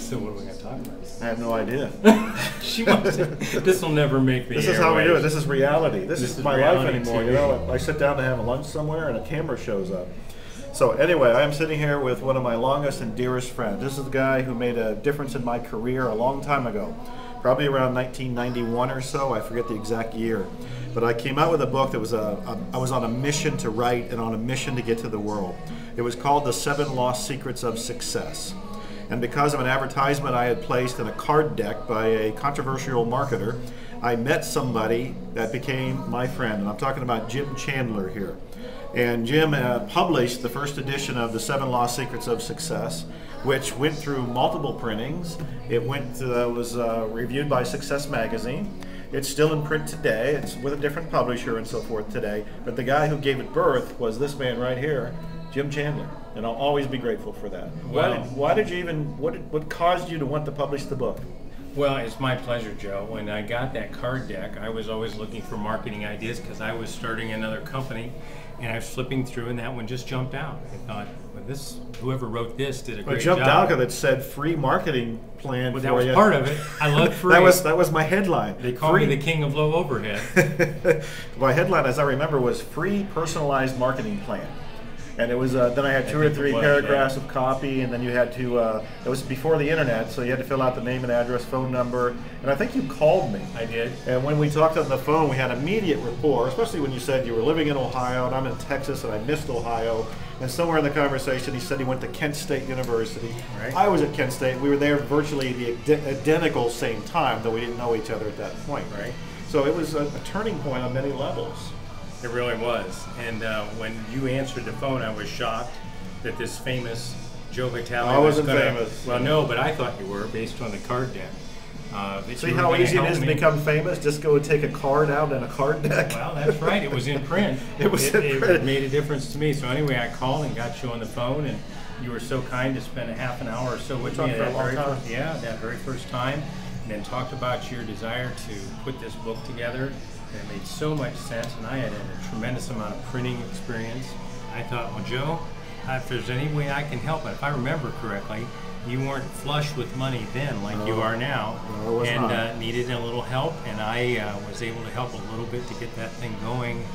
So what are we going to talk about? I have no idea. She wants to, this will never make the This is how we do it. This is reality. This This is is my life reality anymore. TV. You know, I sit down to have a lunch somewhere and a camera shows up. So anyway, I am sitting here with one of my longest and dearest friends. This is the guy who made a difference in my career a long time ago, probably around 1991 or so. I forget the exact year. But I came out with a book that was I was on a mission to write and on a mission to get to the world. It was called The 7 Lost Secrets of Success. And because of an advertisement I had placed in a card deck by a controversial marketer, I met somebody that became my friend. And I'm talking about Jim Chandler here. And Jim published the first edition of The 7 Lost Secrets of Success, which went through multiple printings. It was reviewed by Success Magazine. It's still in print today. It's with a different publisher and so forth today. But the guy who gave it birth was this man right here, Jim Chandler. And I'll always be grateful for that. Wow. Why did you even, what caused you to want to publish the book? Well, it's my pleasure, Joe. When I got that card deck, I was always looking for marketing ideas because I was starting another company, and I was flipping through, and that one just jumped out. I thought, well, whoever wrote this did a great job. It jumped out because it said free marketing plan Well, for that was you. part of it. I love free. that was my headline. They call me the king of low overhead. My headline, as I remember, was free personalized marketing plan. And it was then I had two or three paragraphs of copy, and then you had to. It was before the internet, so you had to fill out the name and address, phone number, and I think you called me. I did. And when we talked on the phone, we had immediate rapport, especially when you said you were living in Ohio, and I'm in Texas, and I missed Ohio. And somewhere in the conversation, he said he went to Kent State University. Right. I was at Kent State. We were there virtually the identical same time, though we didn't know each other at that point. Right. So it was a turning point on many levels. It really was. And when you answered the phone, I was shocked that this famous Joe Vitale I wasn't gonna, famous. Well, no, but I thought you were based on the card deck. See how easy it is to become famous? Just go and take a card out in a card deck. Well, that's right. It was in print. It was in print. It made a difference to me. So anyway, I called and got you on the phone, and you were so kind to spend a half an hour or so with me that very first time, and then talked about your desire to put this book together. And it made so much sense, and I had a tremendous amount of printing experience. I thought, well, Joe, if there's any way I can help, if I remember correctly, you weren't flush with money then like you are now, and needed a little help, and I was able to help a little bit to get that thing going.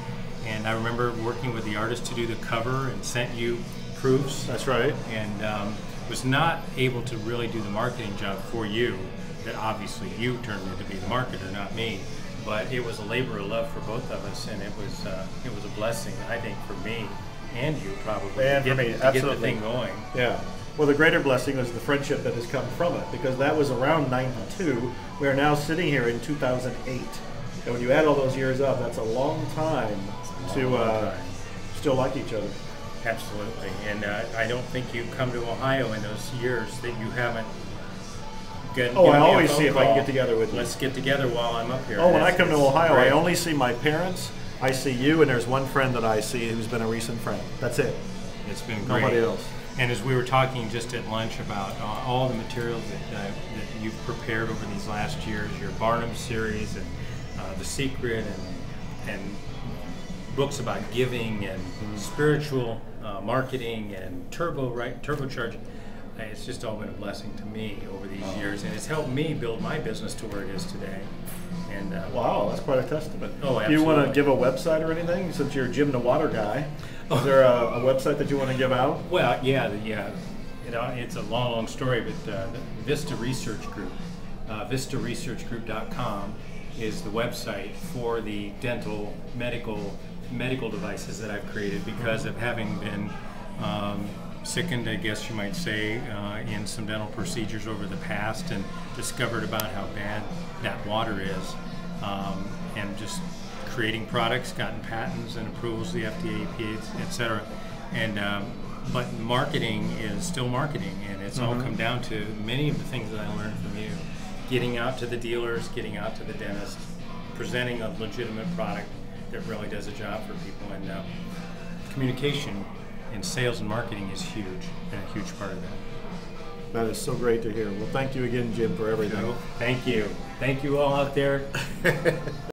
And I remember working with the artist to do the cover and sent you proofs. That's right. And was not able to really do the marketing job for you, that obviously you turned out to be the marketer, not me. But it was a labor of love for both of us, and it was a blessing, I think, for me and you probably and to for me, get absolutely. the thing going. Yeah. Well, the greater blessing was the friendship that has come from it, because that was around '92. We are now sitting here in 2008, and when you add all those years up, that's a long time to still like each other. Absolutely, and I don't think you've come to Ohio in those years that you haven't. I always see if I can get together with you. Let's get together while I'm up here. Oh, when I come to Ohio, I only see my parents, I see you, and there's one friend that I see who's been a recent friend. That's it. It's been great. Nobody else. And as we were talking just at lunch about all the materials that you've prepared over these last years, your Barnum series and The Secret and books about giving and spiritual marketing and turbocharging. It's just all been a blessing to me over these years, and it's helped me build my business to where it is today. And wow, that's quite a testament. Oh, absolutely. Do you want to give a website or anything, since you're Jim the Water guy? Is there a website that you want to give out? Well, yeah. You know, it's a long story, but the Vista Research Group, vistaresearchgroup.com is the website for the dental medical devices that I've created because of having been sickened, I guess you might say, in some dental procedures over the past, and discovered about how bad that water is, and just creating products, gotten patents and approvals, the FDA, EPA, etc. And but marketing is still marketing, and it's all come down to many of the things that I learned from you: getting out to the dealers, getting out to the dentist, presenting a legitimate product that really does a job for people, and communication in sales and marketing is huge, and a huge part of that. That is so great to hear. Well, thank you again, Jim, for everything. Thank you. Thank you all out there.